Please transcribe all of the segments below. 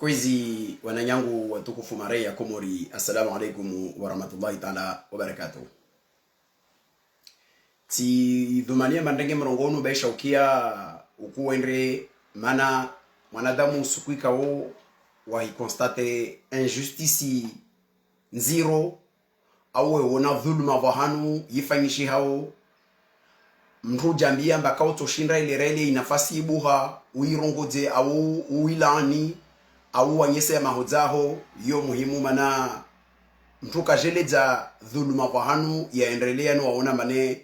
Kwezi wananyangu watukufu mare ya Komori, assalamu alaikum wa rahmatullahi ta'ala wa barakatuh. Ti dhumania mandenge mrongonu baisha ukia ukuwendre mana mwanadamu sukuika wo wahi constate injustice nziro awe wona dhuluma vahanu yifanyishi hao mtu jambia mbaka utoshinda ile rele inafasi ibuha uirongoje au uilani au wanyese mahozaho yo muhimu mana mtu kajeleja dhuluma vahanu yaendelea no waona mane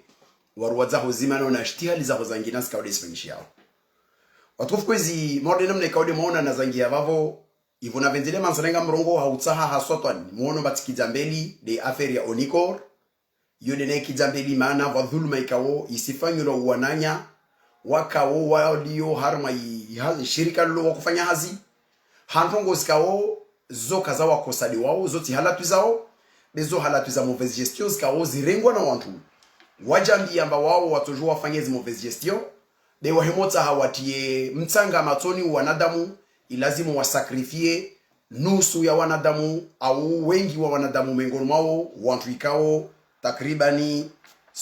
waruwazaho zimano na shtihali za zangina skawde sifanishi yao watukufu kwezi modena mne kaudi maona na zangia vavo ivona venzele mansalenga mrongo hautsaha hasotwan muono batikijambeli de affaire ya Onikor yodene kijambeli maana wa dhuluma ikawo isifanyulo uwananya wakawo walio harma shirika lilo wakufanya hazi hantongo zikawo zoka za wakosadi wao zoti halatu zao bezo halatu za mauvaise gestion zikawo zirengwa na wantu wajambi amba wao watojua wafanye zi mauvaise gestion de wahemota hawatie mtanga matoni wanadamu ilazimu wasakrifie nusu ya wanadamu au wengi wa wanadamu miongoni mwao wantu ikao takribani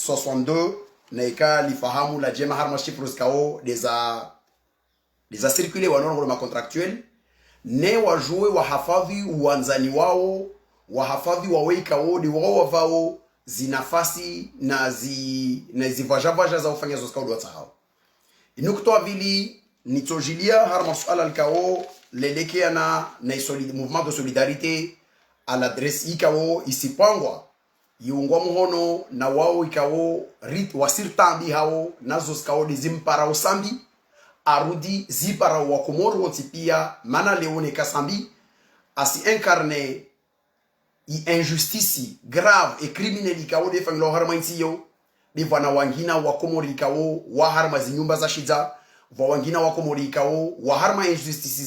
62 na ika lifahamu la jema harma chiffres kao deza circule wanono ma contractuel ne wajue wahafadhi uwanzani wao wahafadhi waweka wodi wao wavao zinafasi na zivajavaja za ufanya zoskaudu watahao inukutoa vili nitojilia harma suala alkao lelekea na mouvement de solidarité à l'adresse ikao isipangwa yungwa muhono na wao ikao rit wasirtambi hao nazo skao dizimpara usambi arudi zipara wa Komoro wotipia mana leone kasambi asi incarne injustice grave et criminelle ikao de fanglo harma intiyo bivana wangina wa Komoro ikao wa harma zinyumba za shida wa wangina wa Komoro ikao wa harma injustice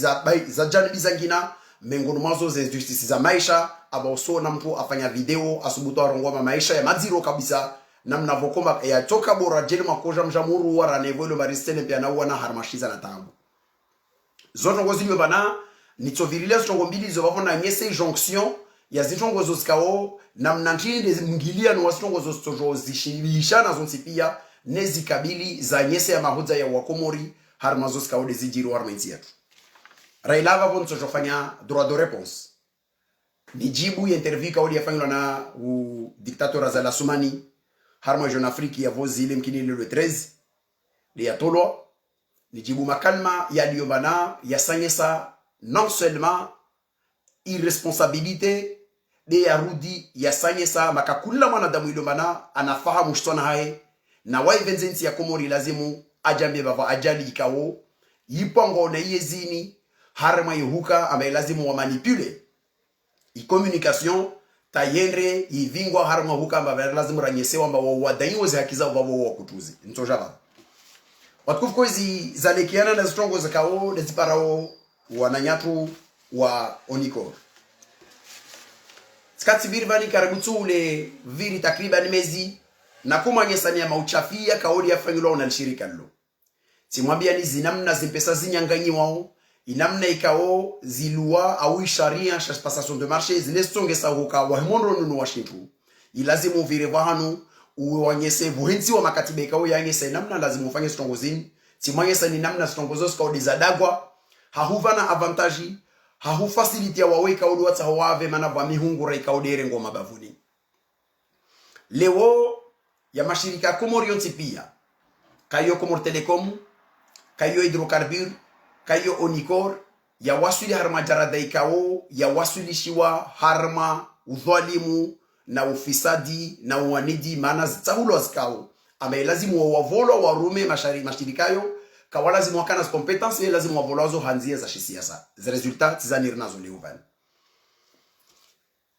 za janibi zangina mengoni mazo za injustice za maisha abaoso na mtu afanya video asubuto arongoma maisha ya madziro kabisa namna vokoma ya toka bora jeli makoja mjamuru wara nevolo maristene pia na wana harmashiza na tabu zoto ngozilwe bana nitovirile zoto mbili zo bafona nyese jonction ya zitongo zoskao namna ntinde mngilia no wasitongo zostojo zishibishana zontipia nezi kabili za nyese ya mahoza ya wakomori harmazo skao de zijiro harmainti yetu railava bonso jofanya droit de réponse nijibu ya interview kauli yafanywa na dictateur Azala Soumani harma jeune Afrique ya vozi ile mkini le 13 de yatolo nijibu makalma ya liobana ya sanyesa non seulement irresponsabilité de yarudi ya sanyesa makakula mwanadamu ilobana anafahamu shtona hae na waivenzenti ya Komori lazimu ajambe bava ajali ikawo yipongo na yezini harma yuhuka ambaye lazimu wa manipule communication tayendre yivingwa harma huka mba lazima ranyesewa mba wadaiwo za haki zao babo wakutuzi ntojaba watukufu kwezi zalekiana na zitongo zakao deziparao wananyatu wa Onikor skati virvani karibu ule viri takriban mezi na kumanyesani ya mauchafia kaodi ya fangilo na shirika lo simwambia ni zinamna zimpesa zinyanganyi wao inamna ikao zilua au sharia cha passation de marché zinestonge sahuka wa himondo nunu washintu ilazimu vire vahanu uwanyese vuhenzi wa makatibe ikao yanyese namna lazimu ufanye stongozini timanyesa ni namna stongozo kwa dizadagwa hahuvana avantage hahu facility ya waweka uli wata hawave mana wa mihungura ikao dere ngoma bavuni leo ya mashirika Komori pia kayo Komor Telecom kayo Hydrocarbure kayo Onikor ya wasuli harma jarada ikao ya wasuli shiwa harma udhalimu na ufisadi na uanidi maana zitahulo zikao ama lazimu wavolo warume mashirikayo kawa lazimu wakana competence lazimu wavolozo hanzia za siasa za resultat za nirnazo leuvan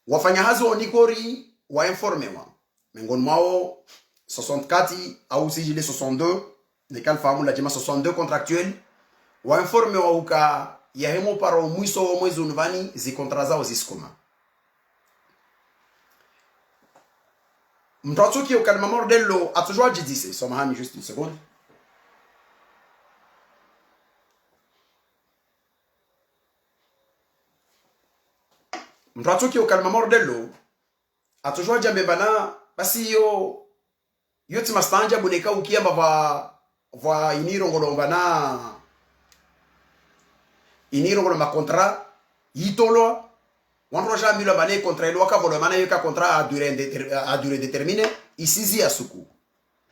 wafanya hazo Onikori wa informewa mengoni mwao 64 au sijile 62 nekal fahamu la jema 62 contractuel wa informe wa uka ya hemo para mwiso wa mwezi unvani zikontra zao ziskoma mtatuki ukalma mordello atujwa jidise samahani juste une seconde mtu ki ukalma mordello atujua jambe bana basi yo timastanja buneka ukiamba va iniro ngolomba na iniro ngolomba contrat yitolo wanro jamilo bane contrat lo ka volomana yo ka contrat à durée déterminée isizi ya suku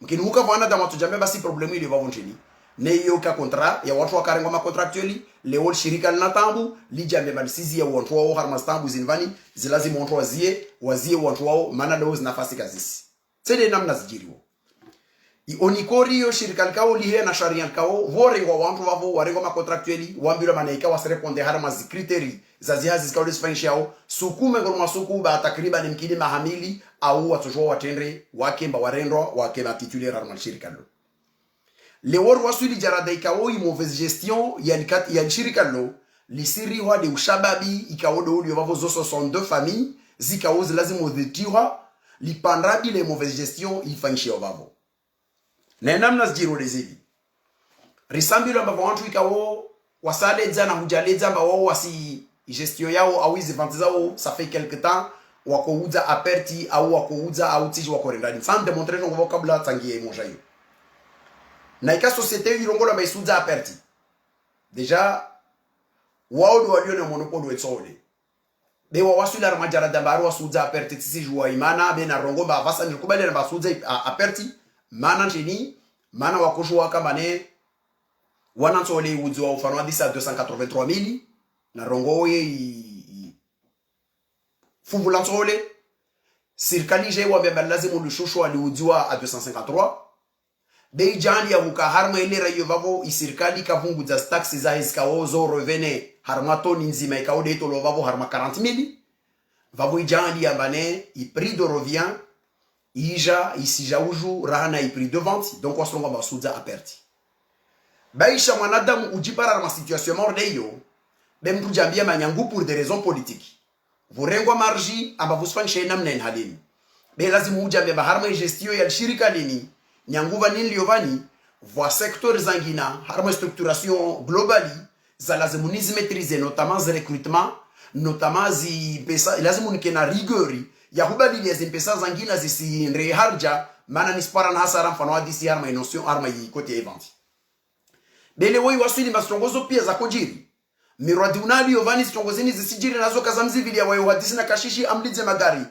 mkini huka vana da watu jambe basi problemu ile vavonjeni ne yo ka contrat ya watu wakarengo ma contractually le wol shirika na tambu li jambe bali sizi ya watu wao harma stambu zinvani zilazimu watu wazie watu wao maana leo zinafasi kazisi tede namna zijiriwo onikori yo shirika kao lihe na sharia kao vorengo wantu wavo warengo ma contractually wambilo manaika wasreponde harma zi kriteri za zihazi kao disfanshiao sukume ngoma suku ba takriban mkini mahamili au watujua watendre wakemba warendwa wakema titulaire harma shirika lo le wor wasuli jarada ikao mauvaise gestion ya shirika lo lisiri wa de ushababi ikao do yo wavo zo 62 familles zikao zilazimu dhitiwa lipandrabi le mauvaise gestion ifanshio wavo na namna zijiro lezili risambilo ambao watu ikao wasaleza na hujaleza ambao wasi gestion yao au hizi ventes zao ça fait quelque temps wakouza aperti au wakouza outiji wakorendani sans démontrer no vocabulaire tangie moja hiyo na ika société ilongola baisuza aperti déjà wao do walio na monopole wetsole be wa wasula ramajara dambaru wasuza aperti tisi jua imana be na rongo ba vasa ni kubale na basuza aperti mana chini mana wakoshwa kama ne wanansole uzo ufano hadisa 283,000 na rongo ye fumbulanzole serikali je wabeba lazima lushosho aliuziwa a 253 bei jani ya huka harma ile rayo vavo isirikali kavungu za taxi za iskao zo revene harma toni nzima ikaude to lo vavo harma 40,000 vavo jani ya bane i prix de revient ija isija uju rahana i prix de vente donc wasonga basuza aperti baisha mwanadamu ujipara na situation mordeyo bemtu jambia manyangu pour des raisons politiques vorengwa marji amba vusfanishe namna halini be lazima ujambe baharma gestio ya shirika lini nyanguva nini liovani voa secteur zangina harma structuration globali za lazima nizimetrize notamment za recrutement notamment zi pesa lazima nikena rigori ya hubadili ya zimpesa zangina zisi ndre harja maana nispara na hasara mfano hadisi harma inotion harma yi kote event bele woi wasuli mastongozo pia za kojiri miradi unali yovani stongozini zisijiri nazo kazamzivili ya wayo hadisi na kashishi amlize magari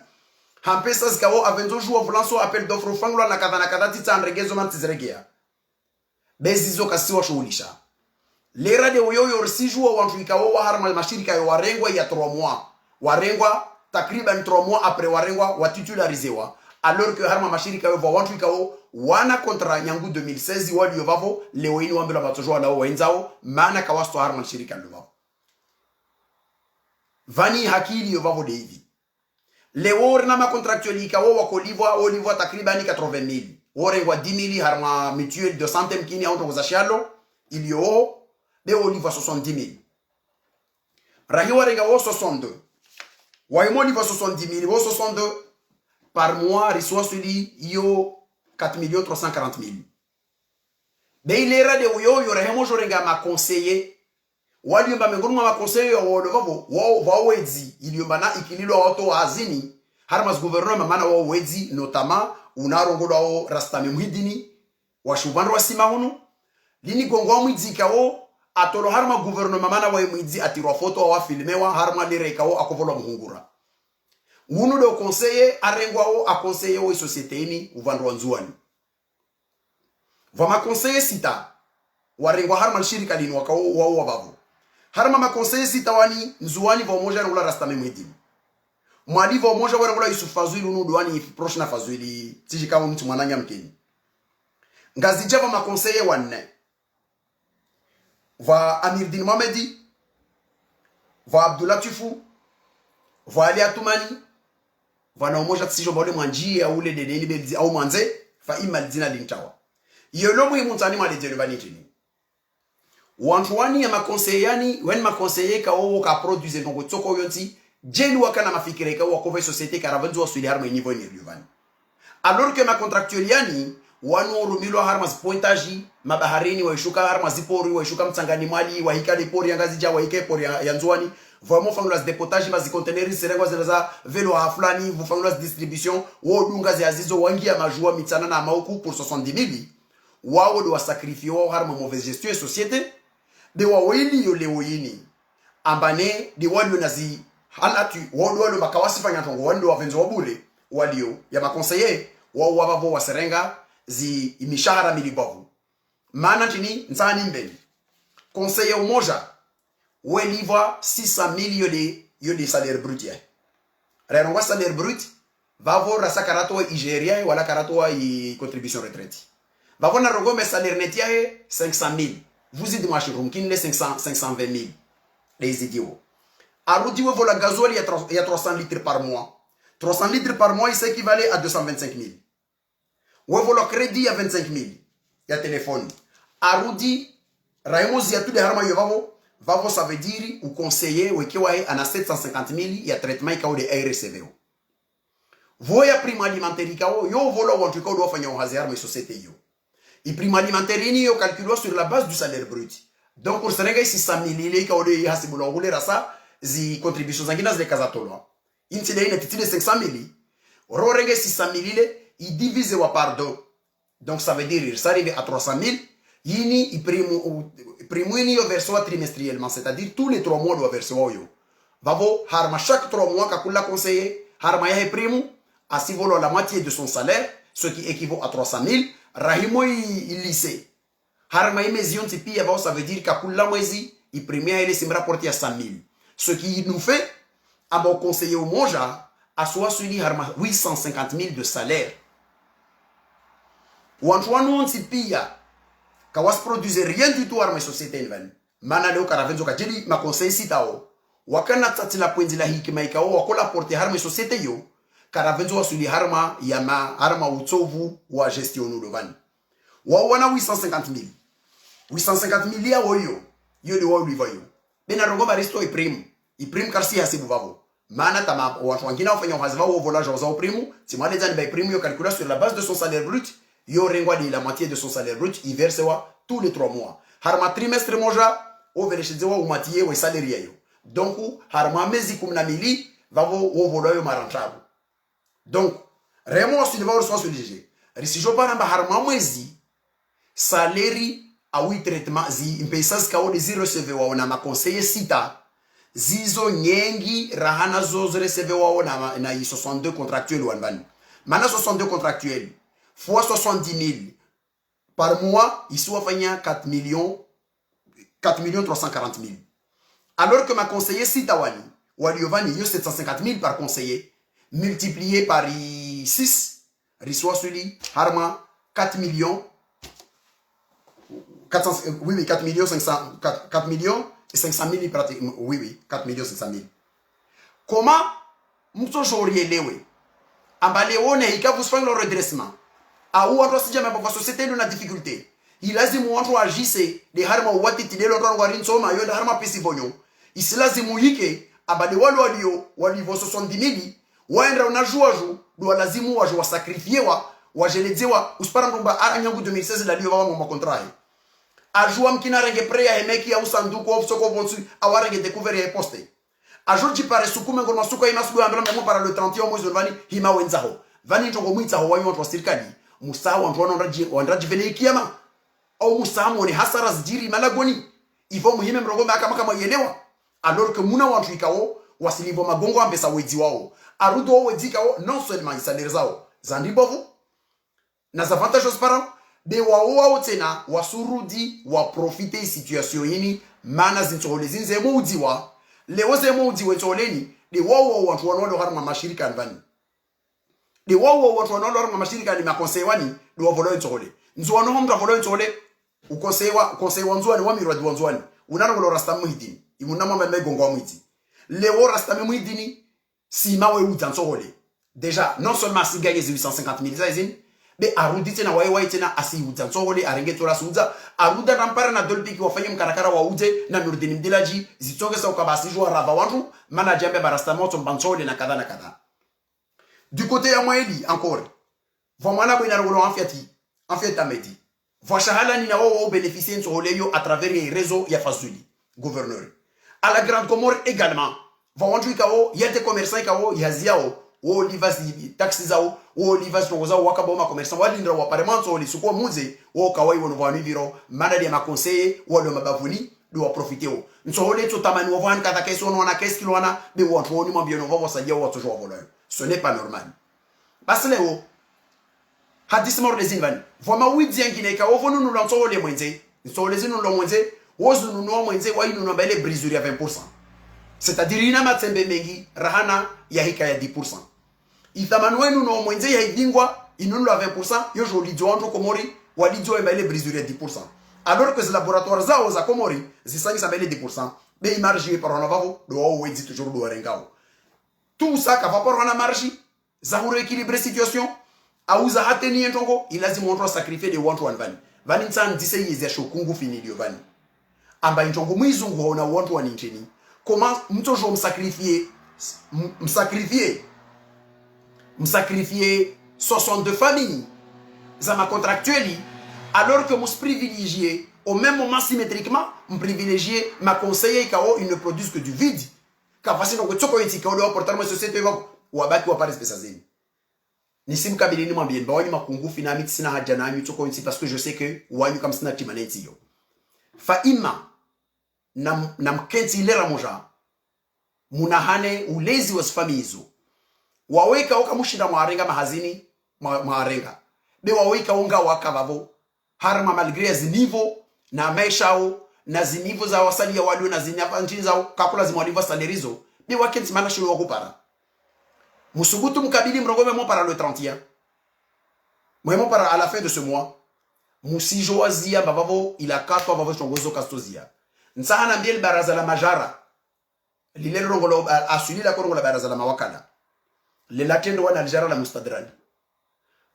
hampesa zikawo avenzo juwa vulanso appel d'offre fangula na kadha tita andregezo mantizregea bezizo kasiwa shughulisha lera de uyoyo risijua wantu ikawo wa harma mashirika ya warengwa ya 3 mois warengwa takriban 3 mois après warengwa watitularizewa alors que harma mashirika ya wantu ikawo wana kontra nyangu 2016 wali yovavo leo ini wambela batojwa lao wenzao maana kawasto harma shirika lo vani hakili yovavo de hivi leo na ma contractuali ikawo wakolivwa takribani 80,000 worengwa 10,000 harma mutuelle de santé mkini au tongoza shalo ilio be olivwa 70,000 rahi warenga wo 62 waimo livwa 70,000 wo 62 par mois reçoit celui yo 4,340,000 be ilera de uyo rahemo jorenga ma conseiller waliomba miongoni mwa makonseyo ya wodovavo wao wezi iliomba na ikililo watu azini harmas gouvernement maana wao wezi notama unarongodo wao rastame muhidini wa shubandro wa simahunu lini gongwa mwizika wao atolo harma gouvernement maana wao mwizi atirwa foto wa filmewa harma direka wao akovolo muhungura uno do conseiller arengwa wao a conseiller wao societe ini uvandro nzuani vama conseiller sita warengwa harma shirika lini wakao wao wabavo harma makonseye sitawani nzuani va moja ngula rastame mwedini mwali va moja wala ngula Yusufazwili unu duani proche na Fazwili tiji kama mtu mwananya mkeni ngazi java makonseye wanne va Amirdin Mohamedi va Abdullah Tifu va Ali Atumani va na moja tsijo bole mwanjia ule dedeni belzi au manze fa imal dina lintawa yolo muhimu tani mali jeni vanitini wantuani ya makonseyani wen makonseye ka owo ka produise donc tsoko yonti jeli wakana mafikire ka wakove société karavanzo wasuli harma niveau ni rivani alors que ma contractualiani wanu rumilo harma pointage mabaharini waishuka harma zipori waishuka mtsangani mali wahika lepori yangazi ja wahike pori ya nzwani vraiment fango las dépotage bazi conteneurs serengo za velo aflani vous fango las distribution wo dunga za azizo wangi ya majua mitsana na mauku pour 70,000 wao do sacrifier wao harma mauvaise gestion société de wawili yo leoyini ambane de walio nazi halatu wao do makawasi fanya tongo wando wavenzo wabule walio ya makonseiller wao wabavo waserenga zi imishahara milibavu maana tini nzani mbele conseiller umoja we livre 600,000 yo de salaire brut ya rerongwa salaire brut vavo rasa karato Nigeria wala karato i contribution retraite vavo na rogome salaire net ya 500,000 vous êtes marché ronkin les 520,000 les idiots arudi we vola gasoil il y a 300 litres par mois 300 litres par mois il équivalait à 225,000 we vola crédit à 25,000 ya téléphone arudi raimozi ya tout de harma yo vavo ça veut dire ou conseiller ou kiwa ana 750,000 ya traitement ikao de RCVO voya prime alimentaire ikao yo volo wantu ko do fanya hazard mais société yo i prime alimentaire ni yo calculé sur la base du salaire brut donc pour senega 600,000 ile ikao de hasibu ngule rasa zi contributions zangina zile kazatolo intile ina titile 500,000 ro renge 600,000 ile i divise wa par deux donc ça veut dire ça arrive à 300,000 yini i primo ini yo verso trimestriellement c'est-à-dire tous les 3 mois doit verser yo vavo harma chaque 3 mois kakula conseiller harma ya primo asi volo la moitié de son salaire ce qui équivaut à 300,000 rahimo il lycée harma imezion tipi ya ça veut dire kakula mwezi i premier il se rapporter à 100,000 ce qui nous fait à bon conseiller au moja à soit suivi harma 850,000 de salaire wantuanu tipi ya kawas produire rien du tout arme société nvan mana leo karavenzo kajeli ma conseil sitao wakana tsatila pwenzi la hikima ikao wakola porter harme société yo karavenzo wasuli harma ya ma harma utsovu wa gestion ulovan wa wana 850,000 ya woyo yo de wa livayo bena rongo baristo i prime karsi ya sibu vavo mana tama watu wengine wafanya hazva wo volage za prime si moi les années prime yo calcula sur la base de son salaire brut yo rengwa de la moitié de son salaire brut il verse wa tous les 3 mois harma trimestre moja o verse wa moitié wa salaire yo donc harma mezi 10,000 vavo wo volo yo marantable donc remo si va reçoit sur léger risijo para mba harma mwezi salaire a oui traitement zi impesas ka o de zero receive wa na ma conseiller sita zizo nyengi rahana zo receive wa na 62 contractuels wanban mana 62 contractuels fois 70,000 par mois, il soit fait 4,340,000. Alors que ma conseiller Sitawani, Waliovani, il y a 750,000 par conseiller, multiplié par 6, reçoit celui, Harma, 4 millions, 4 millions 500 000 pratiquement, oui, 4 millions 500 000. Comment, nous sommes lewe, ambaleone, il y a vous faire le redressement. A ou watu wasije kwa société ndio na difficulté ilazimu watu wajise de harma wati tidelo ndo ngwarin soma yo de harma pesi bonyo isilazimu hike abade walio walivo 70,000 waenda unajua ju do lazimu waje wasacrifier wajelezewa uspara ngomba anyangu 2016 la lio wa contrat ajua mkina renge preya hemeki ya usanduku of soko bonsu awarenge découvert ya poste ajorji pare sukume ngoma suko ina suku ambela memo para le 31 mwezi vani hima wenzaho vani ntongo mwitsa ho wayo watu serikali musawa ntu wandaji vele kiyama au musamu ni hasara zijiri malagoni ivo muhime mrogome kama yelewa alors que muna wantu ikao wasilivo magongo ambesa wedi wao arudo wedi kao non seulement isalaire zao zandibovu na avantages para de wao tena wasurudi wa profiter situation yini mana zintsole zinze mudiwa leo ze mudiwe tsoleni de wao wantu wanalo harma mashirika ndani de wao watu wanalo mashirika ni makonsewani do wavolo ntole nzwano mtu avolo ntole ukonsewa nzwani wa mirwa nzwani unalo rasta muhidini imunama meme gongo muhidini leo rasta muhidini si mawe uta ntole déjà non seulement si gagne 850,000 zaizini be arudi tena wai tena asi uta ntole arenge tola suza aruda rampara na dolpiki wafanye mkarakara wa uje na nurdini mdilaji zitongeza ukabasi jwa rava wantu mana jambe barasta moto mbanchole na kadha na kadha. Du côté ya Mwaeli, encore, vraiment la en fait, amedi. Voici hala ni na wao bénéficier nsoleyo à travers les réseaux ya fasuli, gouverneur. À la Grande Comore également. Vawantu ikao, il y a des commerçants ikao, il y a ziao, ou livas taxi zao, ou livas nongozao, wakabo ma commerçant, walindra wa paremanto, li suko muze, ou kawai wono vanu viro, manali ya ma conseiller, ou le mabavuni, lui wa profiter o. Nso ole to tamani wa van kata keso no na kes kilo wana, be wantu oni mambio no va sa dia wa toujours voleur. Ce n'est pas normal. Parce que o hadis mor les invani. Voma wi diangine ka ovonu no lanso ole mwenze. Nso ole zinu lo mwenze, ozu no mwenze wa inu no bele brisure à 20%. C'est-à-dire ina matsembe mengi rahana ya hika ya 10%. Ithamanu wenu no mwenze ya idingwa inuno à 20%, yo joli joanto komori walijo embele brisure à 10%. Alors que ces laboratoires zao za komori zisangi sabele 10%. Mais il marge par on avavo do o wedi toujours do rengao. Tout ça ka va par on a marge za rééquilibrer situation auza hateni entongo ilazi monto sacrifier de want one vani. Vani nsan dise yeze shokungu fini dio vani. Amba entongo mwizungu ona want one inteni. Comment m'tojo m'sacrifier 62 familles ça m'a contractueli alors que m'us privilégié au même moment symétriquement m'privilégié m'a conseillé kao ils ne produisent que du vide ka fasi no tsoko yiti ka o portar ma société wa wabaki wa paris pesa zeni nisim kabilini mwambie bawani makungu finami tsina haja na mi tsoko yiti parce que je sais que wanyu kam sina timaneti yo fa imma nam kenti lera moja munahane ulezi wa family waweka oka mushinda mwarenga mahazini mwarenga be waweka unga wakavavo harma malgré zinivo na maishao na zinivo za wasali ya walio na ziniapa nchini zao kakula zimwaliva salarizo be wakenti mana shulu wakupara musugutu mkabili mrogome mo para le 31 mwemo para à la fin de ce mois musijo wazia bavavo ila katwa bavavo chongozo kastozia nsahana mbiel baraza la majara lile rongolo asuli la korongo la baraza la mawakala le latendo wana aljara la mustadrani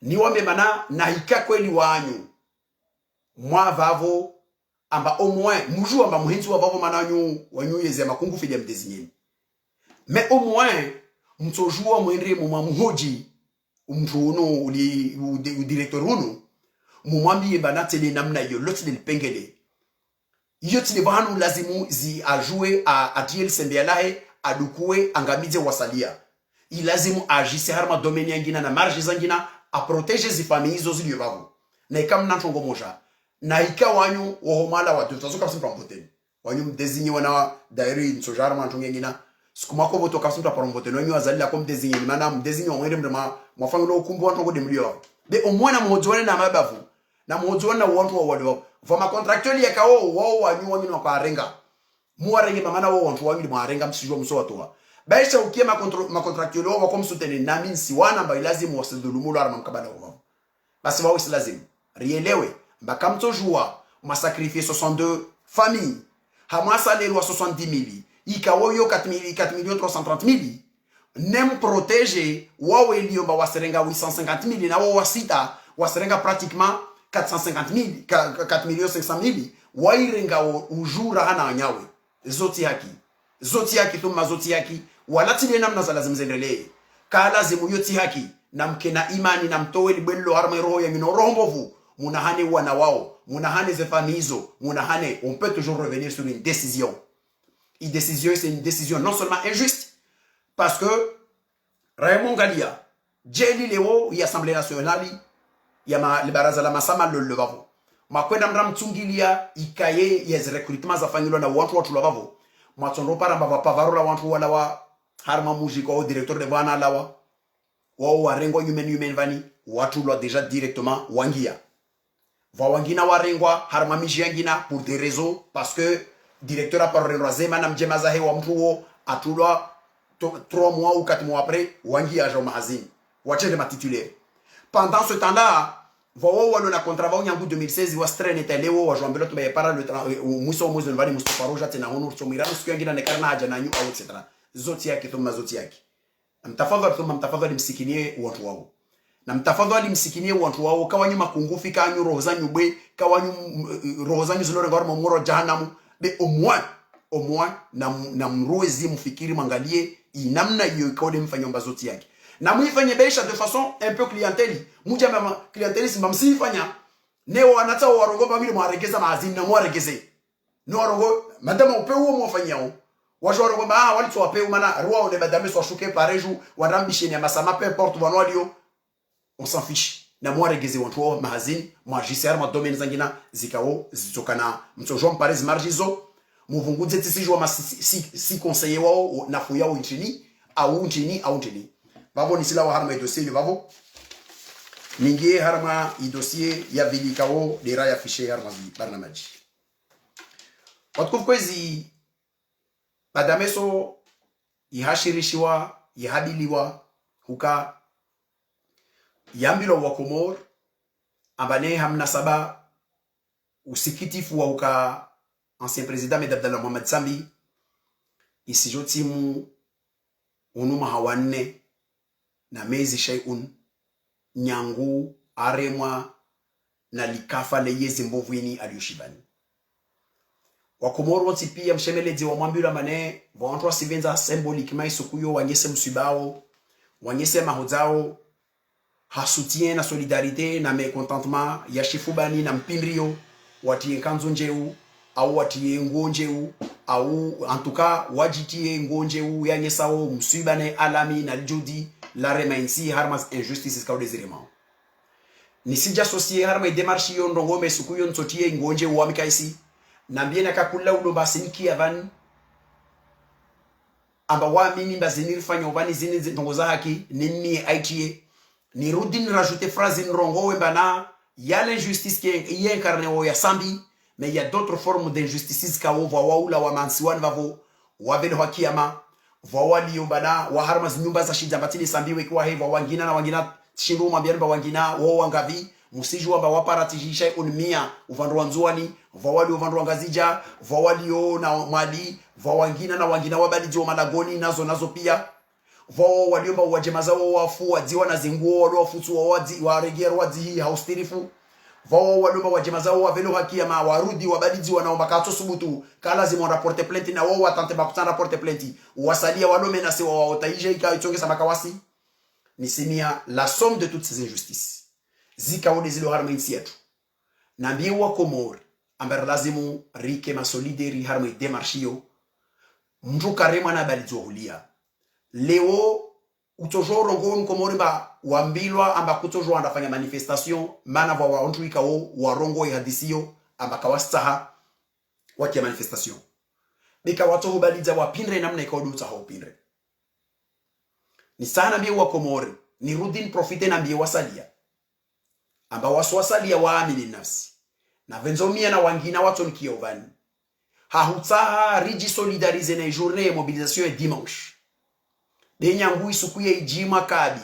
ni wambe mana na hika kweli wanyu mwa vavo amba au moins muju amba muhinzi wa vavo mananyu wanyu yeze makungu fili ya mdezinyeni mais au moins mtojua mwendre mwa muhoji umtuno uli directeur unu mumwambi bana tele namna yo loti le pengele yoti le bahanu lazimu zi ajouer a atiel sembialahe adukue angamize wasalia ilazimu agise harma domeni yangina na marge zangina a protéger zi familles zo zilio bavo na ikam nantongo moja na ika wanyu wohomala watu tazoka simpra mboten wanyu mdezinyi wana dairi nsojar mantongo yangina sikuma ko voto kapsimpa par mboten wanyu azalila kom dezinyi mana mdezinyi wangere mrema mwafangu lo kumbu wantongo de mlio be omwana mhodwane na mabavu na mhodwane na wantu wa wado vama contractually ya kao wao wanyu wanyu na kwa renga muwarenge mamana wao wantu wanyu mwarenga msijua mso watoa baisha ukie ma contractually wao wako msutene na mimi si wana mba ilazimu wasidhulumu arma mkabala wao basi wao si lazima rielewe mbaka mtojua masacrifier 62 familles hamasa lelwa 70,000 ikawoyo 4,330,000 nem protéger wao eliomba waserenga 850,000 na wao wasita waserenga pratiquement 450,000 4,500,000 wairenga ujura hana nyawe zoti haki tuma zoti haki walati le namna za lazim zendelee ka lazim yoti haki na mkena imani na mtowe libello harma roho ya mino rombovu munahane wana wao munahane ze famizo munahane on peut toujours revenir sur une décision c'est une décision non seulement injuste parce que Raymond Galia jeli leo ya Assemblée nationale ya baraza la masama le bavo makwenda mram tungilia ikaye yes recruitment za fanyilo na watu lwavo matsondo para mbava pavarola watu wala wa harma mujiko directeur de bana lawa wao warengo human vani watu lwa déjà directement wangia va wangina warengwa harma miji yangina pour des raisons parce que directeur a parlé rozema na mjema za hewa mtu wo atulwa 3 mois ou 4 mois après wangia ja mahazini wachende matitulaire. Pendant ce temps-là, vowo walo na contrat nyangu 2016 wa strain etaleo wa jambelo tubaye para le muso muzo nvani Mustafa Roja tena hono tsomira siku yangina nekarna haja na nyu au etc. Zoti yake tuma zoti yake. Mtafadhali msikinie watu wao. Na mtafadhali msikinie watu wao kawanyu makungufi kanyu roho zanyu bwe kawanyu roho zanyu zilore ngorma muro jahanamu be au moins na mruezi mfikiri mangalie inamna hiyo ikode mfanyomba zoti yake. Na muifanye beisha de façon un peu clientèle muja mama clientélisme bamsifanya neo anata warongo bamili mwaregeza maazini na mwaregeze no warongo madama upe uo mwafanyao wajua kwamba wali tuwape mana roi on badame so shuke pareju wadambisheni ya masama peu importe wanwalio on s'en fiche na moi regeze wantu mahazini moi jisiar ma domaine zangina zikao zitokana mtojo mparezi marjizo muvunguze tisijwa ma si conseiller wao na fuya nchini au nchini babo nisila wa harma dossier babo ningie harma dossier ya vilikao dera ya fiche harma barnamaji watu kwezi badameso ihashirishiwa ihabiliwa huka yambilo wa Komor ambane hamna saba usikitifu wa huka ancien président Med Abdallah Mohamed Sambi isijotimu unuma hawanne na mezi shay'un nyangu aremwa na likafa leye zimbovwini aliyoshibani wakomoro woti pia mshemelezi wa mwambila mane vantwa sivenza symboliquement isukuyo wanyese msibao wanyese mahozao hasutien na solidarité na mécontentement ya shifubani na mpindrio watie kanzo njeu au watie ngonjeu au en tout cas wajitie ngonjeu yanyesao msibane alami na judi la remainsi harmas injustices ka des éléments ni sija associé harma démarche yo ndongome sukuyo ntotie ngonjeu wa mikaisi na biena kakula ulo basiniki avan amba wa mimi baziniri fanya ubani zini ndongoza haki nini aitie ni rudin rajouter phrase nrongo wembana ya l'injustice qui est incarnée au ya sambi mais il y a d'autres formes d'injustices ka wo waula wa mansiwan vavo wavelo hakiama vawali yombana wa harmas nyumba za shijambatini sambiwe kwa hewa wangina na wangina shindo mabiamba wangina wo wangavi musiju amba waparatijisha unmia uvandwa nzuani vawali uvandwa ngazija vawali yo na mali vawangina na wangina wabali malagoni nazo pia vao waliomba wajemaza wao wafu wadziwa na zinguo wale wafutu wadi waregero wadi haustirifu vao waliomba wajemaza wao wavelo hakia ma warudi wabalizi wanaomba kato subutu kala zimo rapporte plainte na wao watante bakutana rapporte plainte wasalia walome na sewa waotaije ikaichongeza makawasi nisimia la somme de toutes ces injustices zikaone zilo harmensi yetu na mbiwa Komor amber lazimu rike masolideri harme demarchio mtu karema na balizo hulia leo utojoro ngon Komorimba wambilwa amba kutojoro andafanya manifestation mana wa waontuika wo warongo ihadisio amba kawastaha wakia manifestation bika watu hubaliza wapinre namna ikaoduta haupinre ni sana mbiwa Komori ni rudin profite na mbiwa wasalia amba waswasalia waamini nafsi na venzomia na wangina watu nikiovani hahutaha riji solidarize na journée mobilisation et dimanche denyangu isukuye ijima kabi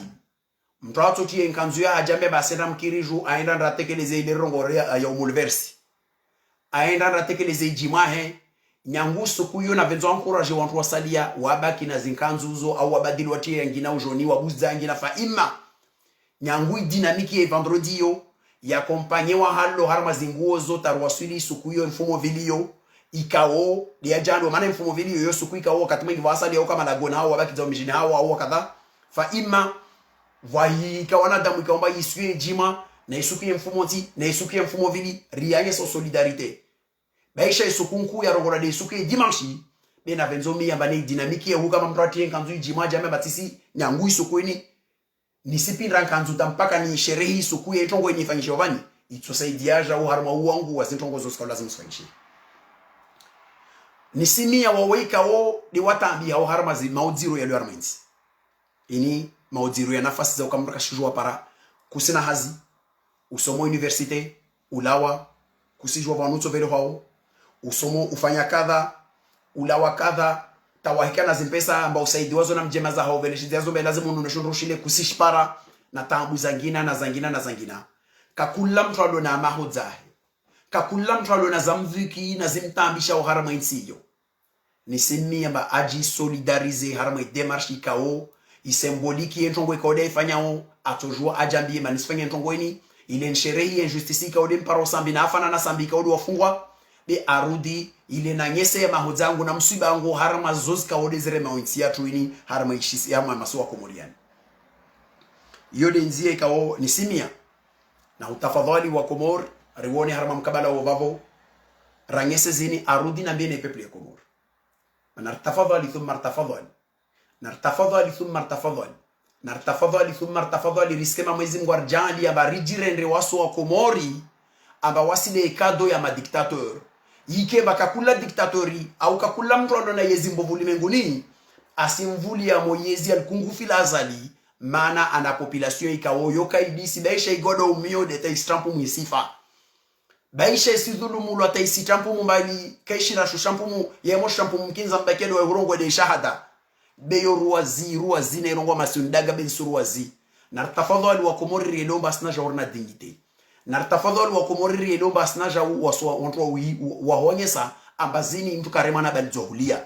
mtato tie nkanzu ya ajambe basenda mkiriju aenda ndatekeleze ile rongore ya umulversi aenda ndatekeleze ijima he nyangu sukuyo na venzo encourage wantu wasalia wabaki na zinkanzuzo au wabadili watie ngina ujoni wabuza ngina fa imma nyangu dinamiki ya vendredi yo ya kompanye wa halo harma zinguo zote arwasili sukuyo mfumo vilio ikao dia jando maana mfumo vilio yo suku ikao katima ngivasali au kama lagona hao wabaki za mjini hao au kadha fa imma vai kawana damu ikaomba yisuye jima na isukuye mfumo ti na isukuye mfumo vili rianye so solidarité baisha isukunku ya rogora de isukuye dimanche bena venzomi ya bane dinamiki ya huka mamrati nkanzu jima jame batisi nyangu isukueni nisipindra nkanzu tampaka ni sherehi isukuye itongo inifanyisha wani itusaidiaja au harma uangu wasintongo zoska lazima usifanyishe nisimia waweka wo ni watambi au harma zi maudiro ya lwarmenti ini maudiro ya nafasi za ukamraka shujua para kusina hazi usomo universite ulawa kusijua vanuto velo hao usomo ufanya kadha ulawa kadha tawahikana zimpesa amba usaidi wazo na mjema za hao vele shizazo be lazima unoneshunrushile kusishpara na tabu zangina na zangina kakula mtu alo na mahodzahe kakula mtu alo na zamviki na zimtambisha au harma insiyo nisemi amba aji solidarize harma demarche ikao isemboliki entongo ikode ifanyao atojua ajambie manisifanya entongo ini ile nsherehi injustice ikode mparo sambi na afana na sambi ikode wafungwa be arudi ile na nyese ya mahodzangu na msiba wangu harma zozi kaode zire maoinsi ya tuini harma ishisi ya masuwa Komoriani yode nzie ikao nisimia na utafadhali wa Komor riwone harma mkabala wa vavo ranyese zini arudi na mbene peple ya Komor nartafadhali thumma artafadhali nartafadhali thumma artafadhali nartafadhali thumma artafadhali riskema Mwenyezi Mungu arjali abarijirende waso wa Komori amba wasile kado ya madiktateur yike bakakula diktatori au kakula mtu ando na yezi mbovu limenguni asimvuli ya Mwenyezi alikungufi la azali mana ana population ikawo yoka idisi baisha igodo umio de taistrampu mwisifa baisha isidhulumu lo taistrampu mbali kaishira shushampu mu yemo shampu mkinza mbakedo wa urongo de shahada beyo ruwazi na irongo masundaga ben suruwazi nartafadhali wa Komori relomba sna jorna dignité nartafadhali wa Komori relomba sna ja waswa watu wa honyesa ambazini mtu karema na balzohulia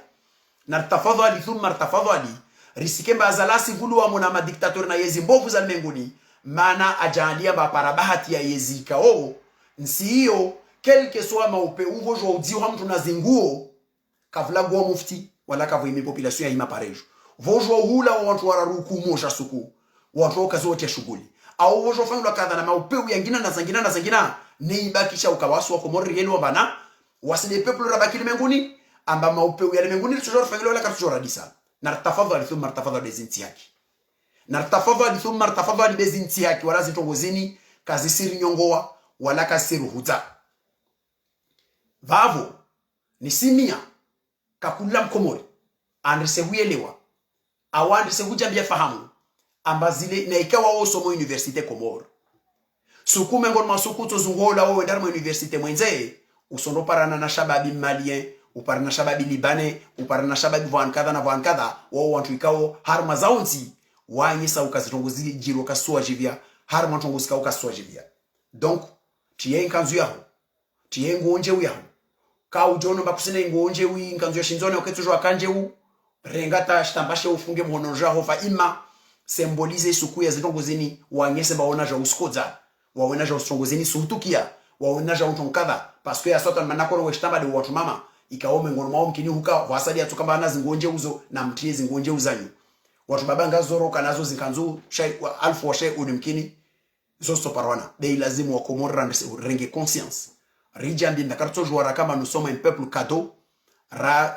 nartafadhali thumma artafadhali risikemba azalasi vulu wa muna madiktatori na yezi mbovu za menguni mana ajalia ba bahati ya yezi kao nsi hiyo kelke soa maupe uvo jo udio hamtu na zinguo kavla gwa mufti wala kavimi population ya ima parejo vojo hula wa watu wararuku mosha suku watu kazote shughuli au vojo fanywa kadha na maupe yangina na zangina ne ibakisha ukawasu wa Komori yenu bana wasile peuple rabaki menguni amba maupe ya menguni toujours fanywa wala kartujora disa nartafadhali thumma artafadhali bezinti yake nartafadhali thumma artafadhali bezinti yake wala zitongozini kazi siri nyongoa wala kasiru huta vavo ni simia kakula Mkomori andrese huelewa awandrese hujambia fahamu ambazile na ikawa oso mo universite Komoro sukume ngol masuku tozungola wewe ndar mo universite mwenze usondo parana na shababi malien uparana shababi libanais uparana shababi vankadha na vankadha wao wantu ikao harma zaunti wanyisa ukazitongozi jiro kaswa jivia harma tongozi ka ukaswa jivia donc tiye nkanzu yaho tiye ngonje uyaho ka ujono bakusene ngonje wi nkanzu ya shinzone oketujwa akanje u rengata shtambashe ufunge mhono jaho fa ima symbolize suku ya zitongozini wanyese baona ja uskoza waona ja usongozini suhutukia waona ja utonkadha parce que asota manakoro weshtamba de watu mama ikaome ngono mao mkini huka wasadi atukamba ana zingonje uzo na mtie zingonje uzanyu watu babanga zoroka nazo zinkanzu shay alfu wa shay unimkini zosto parwana be lazimu wa Komori renge conscience rijambi ndakarto jwara kama nous sommes un peuple cadeau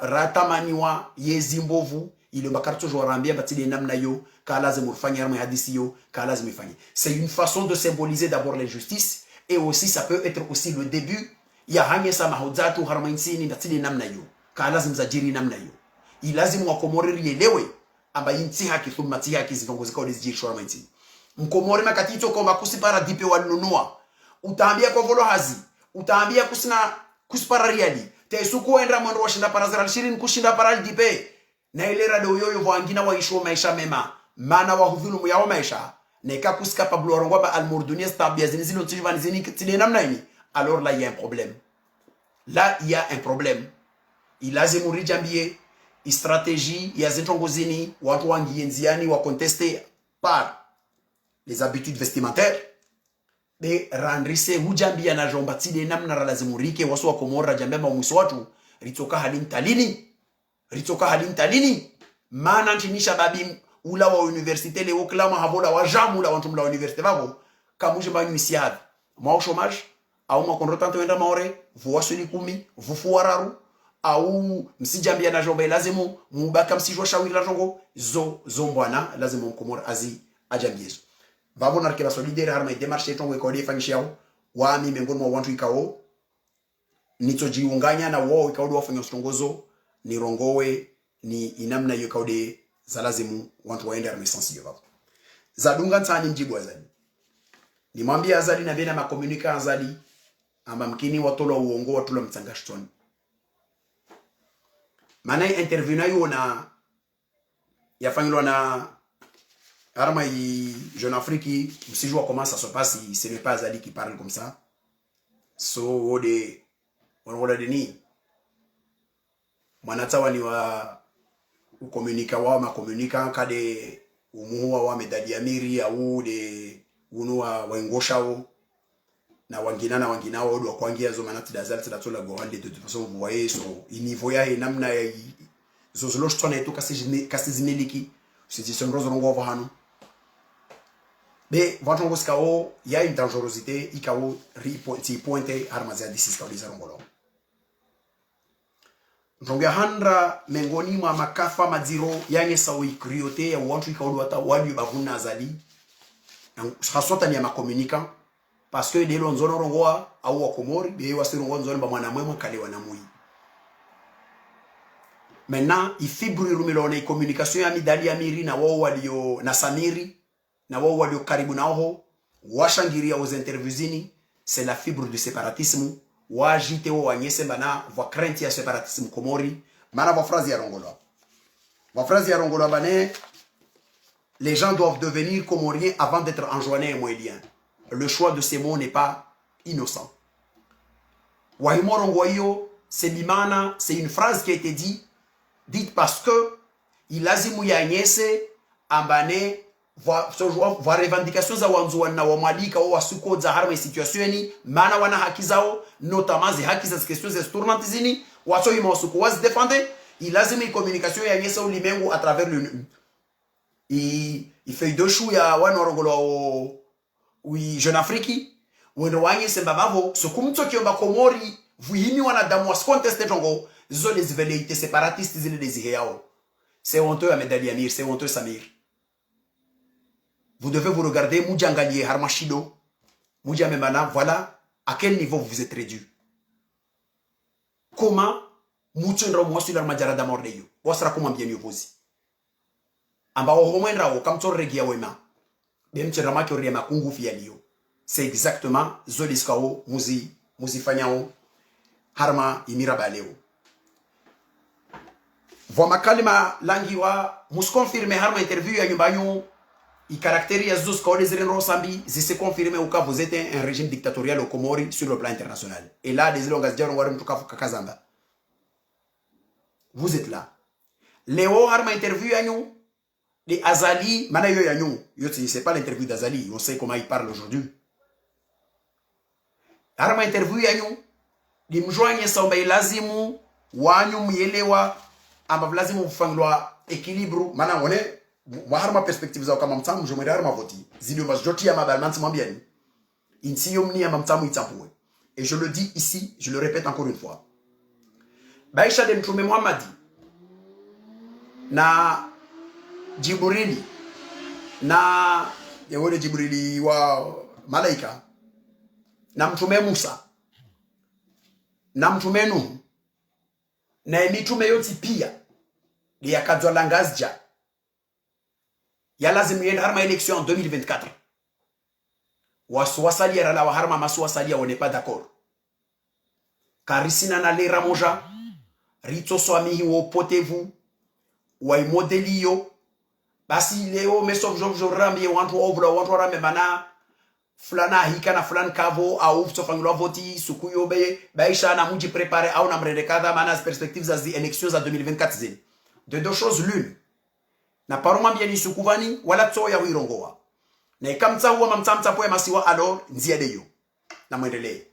ratamaniwa yezi mbovu ile bakarto jwara ambia batile namna yo ka lazimu fanya rama hadisi yo ka lazimu fanya c'est une façon de symboliser d'abord l'injustice et aussi ça peut être aussi le début ya hanye sama hozatu harama insini ndatile namna yo ka lazimu zajiri namna yo ilazimu wa Komori rielewe amba inti haki thumma ti haki zitongozi kwa dizijiri harama insini Mkomori makatito kwa kusipara dipe wanunua utaambia kwa volo hazi utaambia kusipara riali tesuko endra mwendo washinda para zara shirin kushinda para dipe na ile radio yoyo vangina waisho maisha mema mana wa hudhulumu yao maisha neka kusika pablo rongwa ba almordunies tabia zinizilo tivani zini tile namna ini alors là il y a un problème ilazimu rijambie stratégie ya zentongozini watu wangienziani wa contester par les habitudes vestimentaires be randrise hujambia na jomba tile namna lazimu rike wasu wa Komori jambia maumiso watu ritoka halin talini mana ntinisha babi ula wa université le oklama havola wa jamu la wantu la université babo kamuje ba misiad ma au chômage au ma konrotante wenda maore vuwasuli 10 vufuararu au msijambia na jomba lazimu mubaka msijwa shawiri la jongo zombwana lazimu Mkomori azi ajambiezo vavo narkeba solidaire harma demarche tongo ikode fanyishao wami miongoni mwa watu ikao nitojiunganya na wao ikao wafanya ustongozo ni rongowe ni inamna hiyo ikode za lazimu watu waende renaissance hiyo vavo zadunga ntani mjibu azali nimwambia azali na bena makomunika azali amba mkini watolo uongo watolo mtangashton maana interview nayo na yafanywa na Arma Jeune Afrique, si je vois comment ça se passe, ce n'est pas Azali qui parle comme ça. So, on va deni. Manatawa ni wa ukomunika wa makomunika kade umuwa wa medadi amiri au de unua wengoshao na wangina wa odo kwangia zo manati dazal tla tola gorande de toute façon vous voyez so niveau ya namna ya zo zolo stone eto kasi zineliki c'est son rose rongo va hanu. Mais votre ngoscao, il y a une dangerosité, ikao pointe armazia d'ici dans les arongolo. Njonga handra mengoni mwa makafa madziro yange sawi kriote ya wantu ikaulu wata wadi bavuna azali. Hasota ni ya makomunika. Parce que delo nzono rongoa au wakomori be wasirongo nzono ba mwana mwema kale wanamui. Maintenant il fibru rumelone communication ya midali ya miri na wao walio na Samiri na wao walio karibu nao washangiria aux interviewsini, c'est la fibre du séparatisme. Wajite wo wanyese bana vo crainte ya séparatisme komori mana vo phrase ya rongolo. Vo phrase ya rongolo bane les gens doivent devenir comoriens avant d'être enjoignés moéliens. Le choix de ces mots n'est pas innocent. Wahimorongoyo, c'est bimana, c'est une phrase qui a été dite parce que il azimu ya nyese ambane va revendications za wanzuwa na wamalika wa wasuko za harma situationi mana wana haki zao notamment les haki za questions des tournantes zini wacho ima wasuko was défendre il azimu communication ya nyese ulimengu à travers le il fait deux choux ya wanorongolo oui jeune Afrique wendo wanye sembabavo sokumto kiomba komori vuhimi wanadamu wasconteste tongo zo les velléités séparatistes zile désiré yao. C'est honteux Ahmed Ali Amir, c'est honteux Samir. Vous devez vous regarder Moudjangali Harmachido, Moudjamemana, voilà à quel niveau vous êtes réduit. Comment Moutchendra Mouassu l'Armadjara d'Amordeyo, Wasra comment bien opposé. Amba Ohomenra o Kamtor Regia Wema, Bemcherama Kyoriama Kungu Fialio. C'est exactement Zoliskao, Mouzi Fanyao, Harma Imira Baleo. Voma kalima langiwa musconfirme harma interview ya nyumbanyu i caractérise zus ko les renro sambi se confirmer au cas vous êtes un régime dictatorial au Comores sur le plan international. Et là des longas diaron warum tuka kakazanga. Vous êtes là. Léo harma interview ya nyu les Azali mana yo ya nyu yo c'est pas l'interview d'Azali, on sait comment il parle aujourd'hui. Harma interview ya nyu di mjoanye samba ilazimu wanyu muelewa amba lazima ufangwa équilibre mana wone waharma perspective za kama mtamu jomera harma voti zilio majoti ya mabalmanti mambiani insiyomni ya mtamu itapue. Et je le dis ici, je le répète encore une fois, Baisha de Mtume Muhammadi na Jibrili na yewole Jibrili wa malaika na Mtume Musa na Mtume Nuhu na mitume yote pia ya kadzwala ngazja ya lazima yenda harma élection en 2024 waswasali rala wa harma maswasali on n'est pas d'accord karisina na lera moja rito swami wo potevu wa modelio basi leo meso jojo rambi wantu ovla wantu rambe bana fulana hika na fulan kavo au sofangwa voti sukuyo be baisha na muji préparer au na mredekada mana perspectives za élections à 2024 zini de deux choses l'une na paroma bien isukuvani wala tso ya wirongoa na ikamtsa huwa mamtsamtsa po ya masiwa alors nzia deyo na mwendelee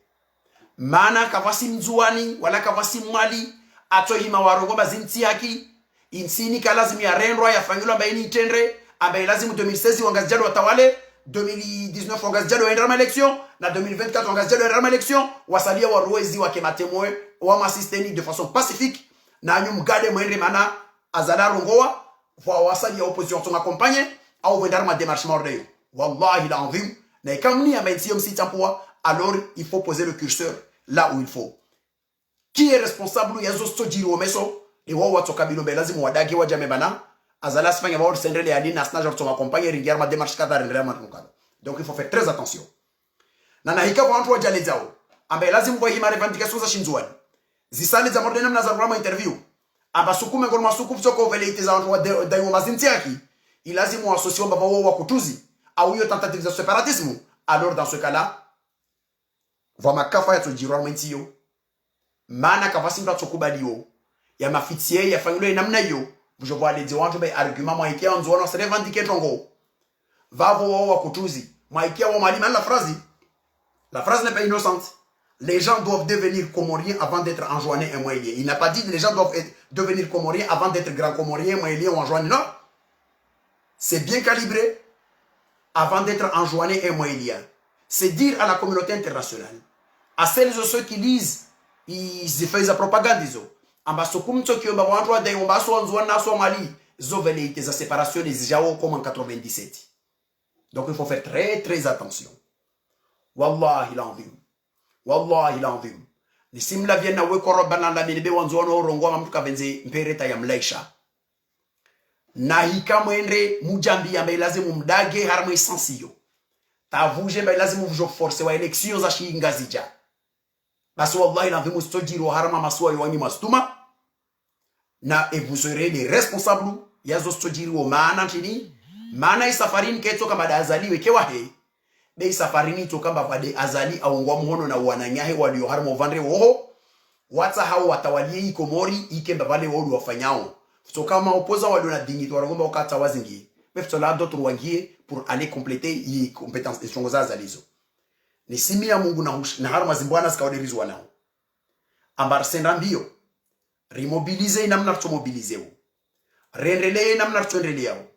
mana kavasi mzuani wala kavasi mwali ato hima warongo bazinti haki insini kalazimi ya rendwa ya fangilo baini itendre abai lazimu 2016 wangazijalo watawale 2019 wangazijalo endrama élection na 2024 wangazijalo endrama élection wasalia waruezi wake matemoe wa masisteni de façon pacifique na nyum gade mwendre mana azala rongoa wa wasalia opposition son accompagner au vendarma démarche mordeyo wallahi l'envim na ikamni ya menti yom sitampua. Alors il faut poser le curseur là où il faut. Qui est responsable ya zosto jiro meso et wa watoka bilombe lazima wadage wajame bana azala sfanya ba sendele ya dina snager to accompagner ringiar ma démarche kada rendera ma nkada. Donc il faut faire très attention. Na hika kwa watu wajale zao ambaye lazima kwa hima revendications za shinzwani zisali za mordena na za rama interview amba sukume ngoma sukufu soko veleite za watu wa daiwo mazinti yaki ilazimu associer baba wao wa kutuzi au hiyo tentative de séparatisme. Alors dans ce cas-là vama kafa ya tojirwa mwentio mana kafasi mta tsokubaliyo ya mafitie ya fangilo namna hiyo je vois les diwantu be argument mwa ikia onzo na se revendiquer tongo vavo wao wa kutuzi mwa ikia wa malima la phrase n'est pas innocente. Les gens doivent devenir comoriens avant d'être enjoignés un moyen. Il n'a pas dit que les gens doivent devenir comoriens avant d'être grands comoriens, moyen ou enjoignés. Non. C'est bien calibré avant d'être enjoignés un moyen. C'est dire à la communauté internationale, à celles et ceux qui lisent, ils font la propagande, amba sokum tokyo mba wantu wa dayo mba so nzwa na so mali zo velléités za séparation des jao comme en 97. Donc il faut faire très très attention. Wallahi l'envim. Wallahi l'envim. Ni simla viena we korobana la minebe wanzwa no rongo mtu kavenze mpereta ya mlaisha. Na hika mwendre mujambi ambaye lazimu mdage harmo esensiyo. Tavuje ambaye lazimu vujo force wa election za shingazija. Basi wallahi l'envim ustojiro harma maswa yowanyi mastuma. Na et vous serez les responsables yazo stojiri wo maana ntini maana isafarini keto kama azali wekewa he be isafarini to kama bade azali au ngwa muhono na wananyahe walio harmo vandre woho wata hao watawalie ikomori ikemba vale wolu wafanyao to kama opoza walio na dignité waragomba wakata wazingi mefto la d'autres wangie pour aller compléter i compétences de chongoza azalizo ni simia Mungu na harma zimbwana zikaoderizwa nao ambar sendambio rimobilize namna tumobilizeo rendelee namna tuendeleo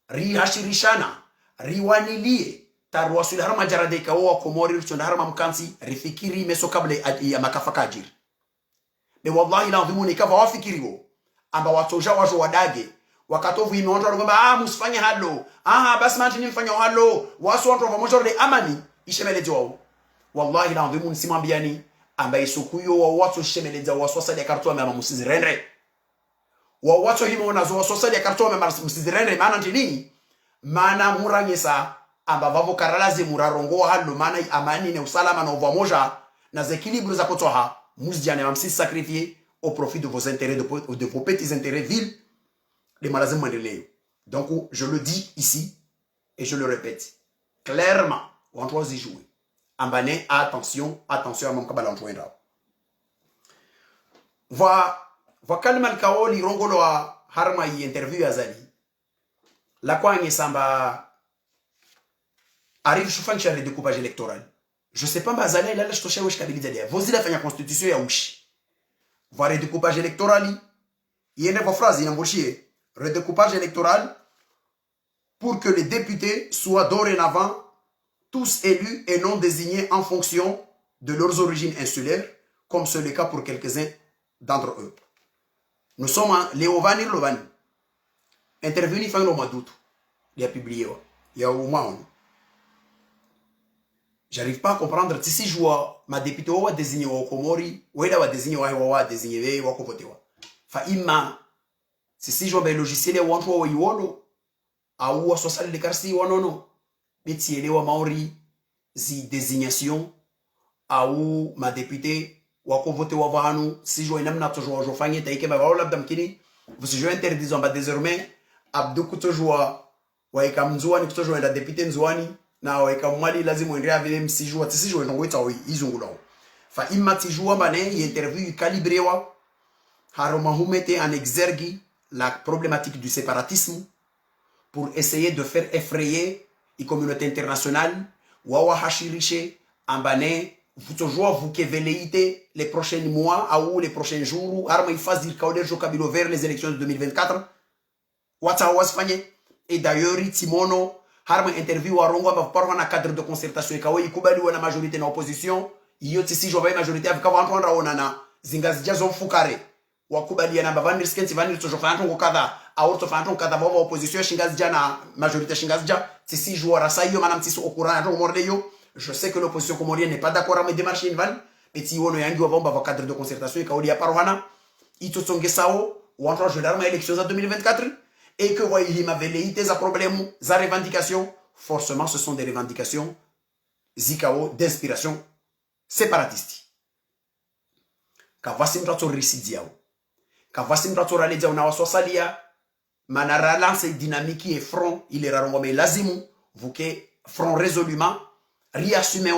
rihashirishana riwanilie tarwasuli harama jarade kawa komori tunda harama mkansi rifikiri meso kabla ya makafakajir be wallahi la dhumuni kafa wafikiriwo amba watoja wajo wadage wakatovu imeondoa kwamba musifanye halo basi mantini mfanya halo waso watu wa mojorde amani ishemeleje wao wallahi la dhumuni simambiani ambaye sukuyo wa watu shemeleza waswasa ya kartoa mama musizirendre wa watu himo nazo waswasa ya kartoa mama musizirendre maana ndini maana murangesa amba vavo karalaze murarongo halo maana amani na usalama na uvamoja na zekilibru za kotoha musjane mamsi sacrifier au profit de vos intérêts de vos petits intérêts vils de malazim mandeleo. Donc je le dis ici et je le répète clairement on doit y jouer. Ambane, attention à mon kabala ntoenda. Va kalman kaoli rongolo a harma yi interview azali. La kwanye samba arrive chufan le découpage électoral. Je sais pas bazali là je tosha wesh kabili zalia. Vozi la fanya constitution ya ushi. Va redécoupage électoral. Yene va phrase inamboshie. Redécoupage électoral pour que les députés soient dorénavant tous élus et non désignés en fonction de leurs origines insulaires, comme c'est le cas pour quelques-uns d'entre eux. Nous sommes en Léovani Lovani. Intervenu fin le mois d'août. Il a publié. Il y a au moins. J'arrive pas à comprendre si je vois ma députée ou désigné au Komori, ou elle a désigné ou désigné ou voté. Fa imma si je vois le logiciel ou en iwolo, a ou social de carci ou non. Betielewa maori zi désignation au ma députée wako voté wa vanu si jo inamna tojo jo fanye taike ba wala damkini vous je interdisons ba désormais abdu kutojwa wa ikamzwa ni kutojwa la députée nzwani na wa ikamwali lazima endelea vile msijua tisijua ngweta oi izungulo fa imma tijua bane interview calibrewa haroma humete en exergue la problématique du séparatisme pour essayer de faire effrayer la communauté internationale, wawa hashirishe, ambane, vous toujours vous que velléité les prochains mois ou les prochains jours, arme il fasse dire kauder jokabilo vers les élections de 2024. Wata wasfanye et d'ailleurs Timono, arme interview à Rongo va parler dans cadre de concertation et kawe ikubali wana majorité na opposition, yoti si joba majorité avec kawa antwandra onana, zingazi jazo fukare. Wakubali yana bavani riskensi vani tojo fanto ngokada aorto fanto kada baba opposition shingazi jana majorité shingazi ja si joueur à ça yo manam tiso okura na morde yo je sais que l'opposition comorienne n'est pas d'accord avec démarche inval petit wono yangi wabomba va cadre de concertation et kauli ya parwana ito songe sao ou entre je l'arme élections en 2024 et que voyez il m'avait léité za problème za revendication forcément ce sont des revendications zikao d'inspiration séparatiste kavasim trato risidiao kavasim trato raledia una wasosalia manara lance dynamique et front il est rarement mais lazimu vous que front résolument réassumez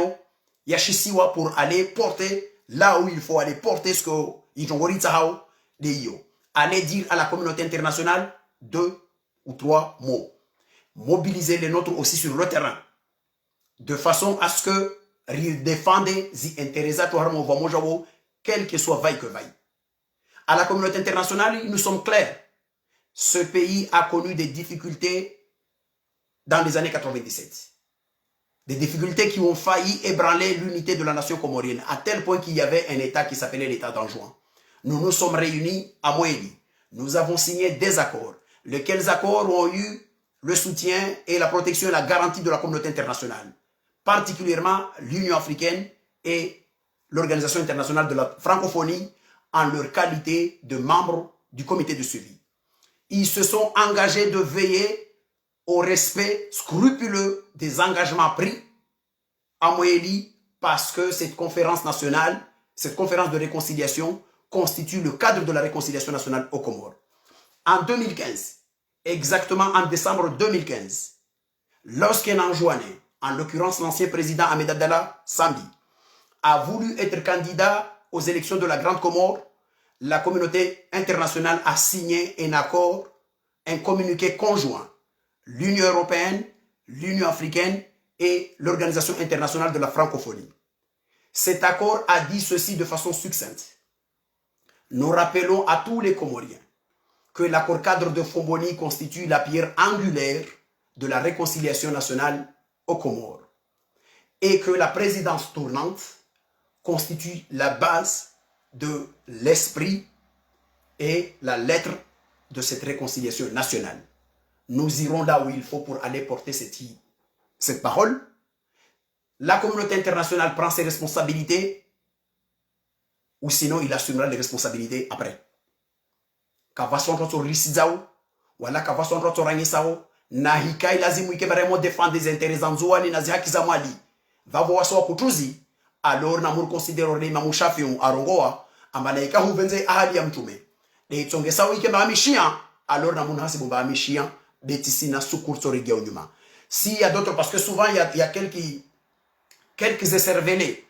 yashisiwa pour aller porter là où il faut aller porter ce que ils ont hao de yo aller dire à la communauté internationale 2 ou 3 mots mobiliser les nôtres aussi sur le terrain de façon à ce que défendre les intérêts à toi quel que soit vaille que vaille à la communauté internationale nous sommes clairs. Ce pays a connu des difficultés dans les années 97. Des difficultés qui ont failli ébranler l'unité de la nation comorienne, à tel point qu'il y avait un État qui s'appelait l'État d'Anjouan. nous nous sommes réunis à Moélie. Nous avons signé des accords. Lesquels accords ont eu le soutien et la protection et la garantie de la communauté internationale, particulièrement l'Union africaine et l'Organisation internationale de la francophonie en leur qualité de membres du comité de suivi. Ils se sont engagés de veiller au respect scrupuleux des engagements pris à Moélie parce que cette conférence nationale, cette conférence de réconciliation constitue le cadre de la réconciliation nationale aux Comores. En 2015, exactement en décembre 2015, lorsqu'un Anjouanais, en l'occurrence l'ancien président Ahmed Abdallah Sambi, a voulu être candidat aux élections de la Grande Comore, la communauté internationale a signé un accord, un communiqué conjoint. L'Union européenne, l'Union africaine et l'Organisation internationale de la francophonie. Cet accord a dit ceci de façon succincte. Nous rappelons à tous les Comoriens que l'accord cadre de Fomboni constitue la pierre angulaire de la réconciliation nationale aux Comores et que la présidence tournante constitue la base de l'esprit et la lettre de cette réconciliation nationale. Nous irons là où il faut pour aller porter cette parole. La communauté internationale prend ses responsabilités ou sinon il assumera les responsabilités après. Na hikai lazimu ikebaremo défendre des intérêts anzuani na zihaki za mwali. Vavo waso kutuzi alors na mur considero le Imam Shafi'i arongoa ambanaika huvenze ahali ya mtume. De itongesa wike maamishia alors na munhasi bomba amishia betisi na sukurso regia unyuma. Si y a d'autres parce que souvent il y a quelques écervelés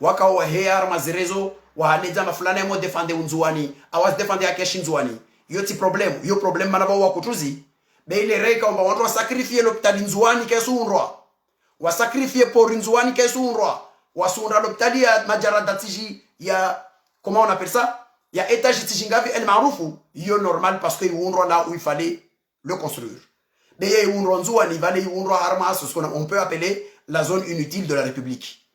waka wa hear mazirezo wa haneja mafulana mo défendre unzuani awas défendre akeshi nzuani. Yo problème manaba wa kutuzi. Mais il est vrai qu'on va sacrifier l'hôpital Nzouani qui est sous un roi. On va sacrifier pour Nzouani qui est sous un roi. On va sur l'hôpital, il y a Majarada Tiji, il y a, comment on appelle ça? Il y a étage Tijingavi El Maroufou. Il est normal parce qu'il y a un roi là où il fallait le construire. Mais il y a un roi Nzouani, il y a un roi Harmas, ce qu'on peut appeler la zone inutile de la République.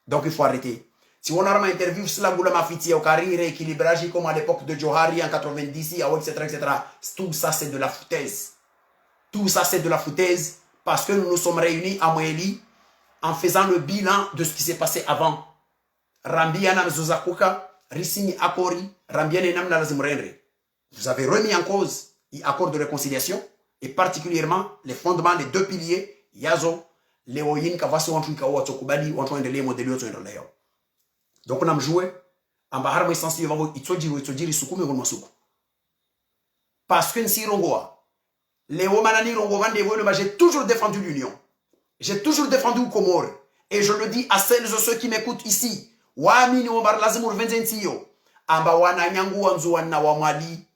Donc il faut arrêter. Si on a une interview sur la Goula Mafiti, au carré rééquilibrage, comme à l'époque de Johari en 90, etc., tout ça c'est de la foutaise. Tout ça c'est de la foutaise parce que nous nous sommes réunis à Moélie en faisant le bilan de ce qui s'est passé avant. Rambiana Zozakuka, Risini Akori, Rambiana Nam Nalazimrenre. Vous avez remis en cause l'accord de réconciliation et particulièrement les fondements, les deux piliers, Yazo, Léoyin, Kavaso, Antuikawa, Tsokubali, Antoine de Lémo, de Lyoto et Léo. Donc on a joué en bahar mais sensible vavo itsoji sukume ngol masuku parce que si rongoa Léo Manani rongo vande mais j'ai toujours défendu l'union, j'ai toujours défendu Comores et je le dis à celles et ceux qui m'écoutent ici wa mini o bar lazimur venzentio amba wana nyangu wanzu wana wa mali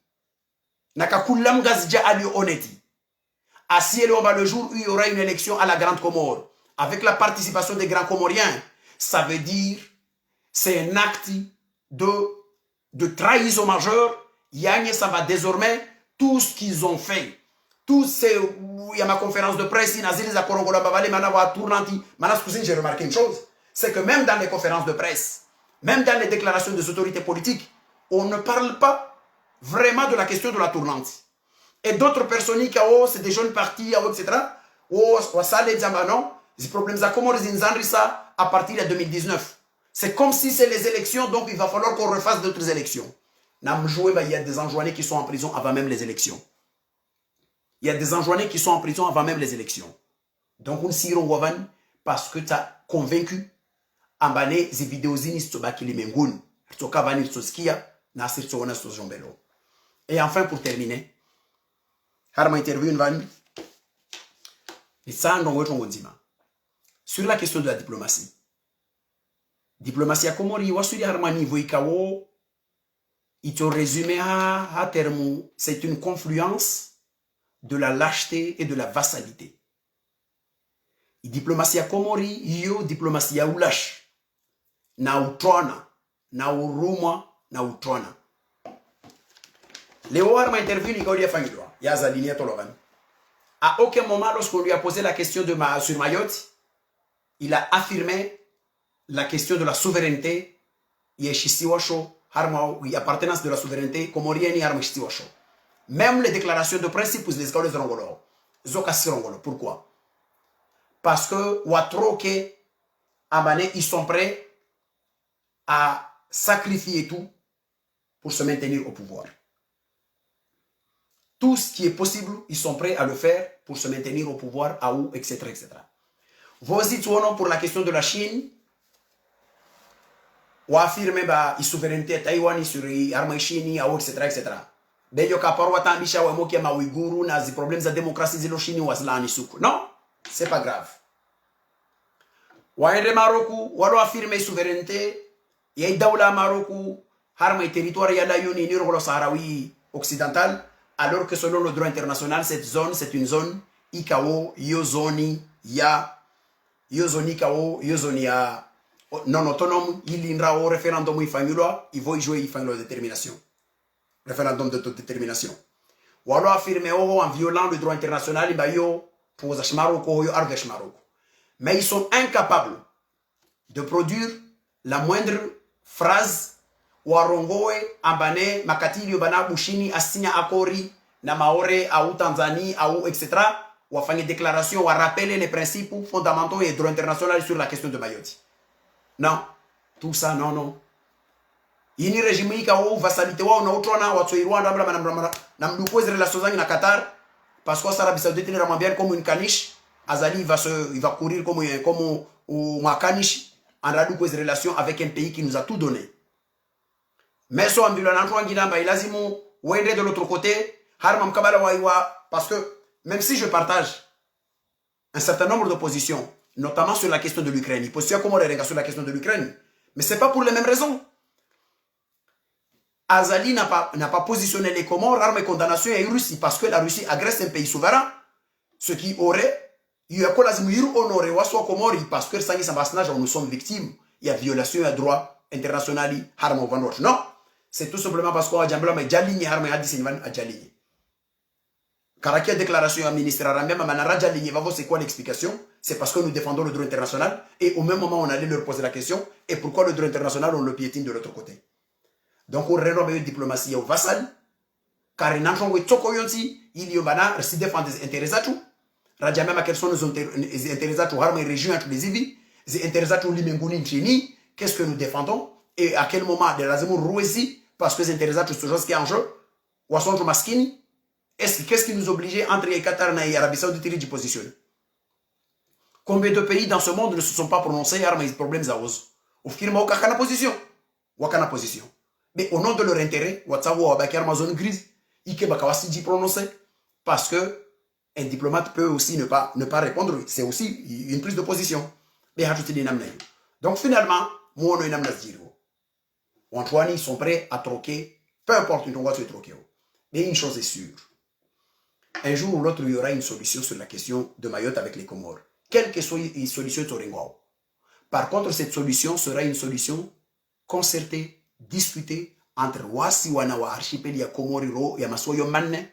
nakakulam gazja ali honnêti à ciel on va le jour où il y aura une élection à la Grande Comore avec la participation des grands Comoriens, ça veut dire c'est un acte de trahison majeure. Yagne, ça va désormais, tout ce qu'ils ont fait, tout ces, il y a ma conférence de presse, j'ai remarqué une chose, c'est que même dans les conférences de presse, même dans les déclarations des autorités politiques, on ne parle pas vraiment de la question de la tournante. Et d'autres personnes qui ont, c'est des jeunes partis, etc., ça les non, les problèmes à comment ils ça à partir de 2019. C'est comme si c'est les élections, donc il va falloir qu'on refasse d'autres élections. Il y a des Anjouanais qui sont en prison avant même les élections. Il y a des Anjouanais qui sont en prison avant même les élections. Donc on s'y wavan parce que tu as convaincu Ambane, ces vidéos et enfin pour terminer, Harma interview une vanne. Sur la question de la diplomatie. Diplomatie à Comori, wasuri harmani voikawo, ito résumé à terme, c'est une confluence de la lâcheté et de la vassalité. Diplomatie à Comori, yo diplomatie à Oulash, na utrona, na uruma, na utrona. Léo Harma intervenu, il y a fait Yazalini à Tolovan. À aucun moment, lorsqu'on lui a posé la question sur Mayotte, il a affirmé la question de la souveraineté. appartenance de la souveraineté comorienne même les déclarations de principe les écoles de Rongolo. Pourquoi? Parce que Watroke, Amane, ils sont prêts à sacrifier tout pour se maintenir au pouvoir. Tout ce qui est possible, ils sont prêts à le faire pour se maintenir au pouvoir, à où, etc. etc. Voici pour la question de la Chine, ou affirmer la souveraineté Taïwan sur l'armée Chine, etc. etc. D'ailleurs, quand on parle de Chine, on a des problèmes de démocratie de la Chine. Non, c'est pas grave. Ou en Maroc, ou affirmer la souveraineté, il y a Daoula Maroc, l'armée territoire, il y a la Union Saharaui occidentale, alors que selon le droit international, cette zone, c'est une zone IKO, Yozoni, Ya, Yozoni KO, Yozoni Ya, non autonome, il y aura au référendum, il va y jouer, il de détermination. Référendum d'autodétermination. Ou alors affirmer en violant le droit international, il y a Maroc, mais ils sont incapables de produire la moindre phrase Warongoe, Ambane, Makatili, Yobana, Bushini, Assinia, Akori, Namaore, Aou, Tanzanie, Aou, etc. Ou faire une déclaration, ou rappeler les principes fondamentaux et droit international sur la question de Mayotte. Non. Tout ça, non, non. Ini régime qui a vassalité wa na utrona wa tsoirwa na mdukoze relations zangu na Qatar parce que Arabie Saoudite ni ramambian comme une caniche Azali il va courir comme un caniche en radu koze relations avec un pays qui nous a tout donné. Mais so ambilo na ntwa ngilamba ilazimu wende de l'autre côté harmam kabala wa parce que même si je partage un certain nombre de positions notamment sur la question de l'Ukraine, il postule comment les sur la question de l'Ukraine, mais c'est pas pour les mêmes raisons. Azali n'a pas positionné les Comores, armes et condamnation à la Russie parce que la Russie agresse un pays souverain, ce qui aurait, il y a quoi honoré Comori parce que nous sommes victimes, il y a violation du droit international, non, c'est tout simplement parce qu'on a Jaligné, armes et Jaligné. Karakia déclaration à ministre Arambia, Manara Jaligné, c'est quoi l'explication? C'est parce que nous défendons le droit international et au même moment on allait leur poser la question, et pourquoi le droit international on le piétine de l'autre côté? Donc, on rénove une diplomatie au vassal, car il y a un qui défend des intérêts à tout. Rajamema, quels sont les intérêts à tout? Harme région à tous les IVI, les intérêts à tout l'Imengouni Chini, qu'est-ce que nous défendons? Et à quel moment de la Zemmour Rouessi, parce que les intérêts à tout ce chose qui est en jeu, ou à son maskini, qu'est-ce qui nous obligeait entre les Qatar et l'Arabie Saoudite de positionner? Combien de pays dans ce monde ne se sont pas prononcés à les problèmes à ose? Ou firma au kakana position? Wakana position. Mais au nom de leur intérêt, zone grise, Ikebakawasi prononcer. Parce que un diplomate peut aussi ne pas répondre. C'est aussi une prise de position. Donc finalement, moi, Antoine, ils sont prêts à troquer, peu importe une se troquer. Mais une chose est sûre. Un jour ou l'autre, il y aura une solution sur la question de Mayotte avec les Comores. Quelle que soit une solution, par contre, cette solution sera une solution concertée, discuter entre Wasiwana wa archipel ya Komoriro ya Maswayo Manne,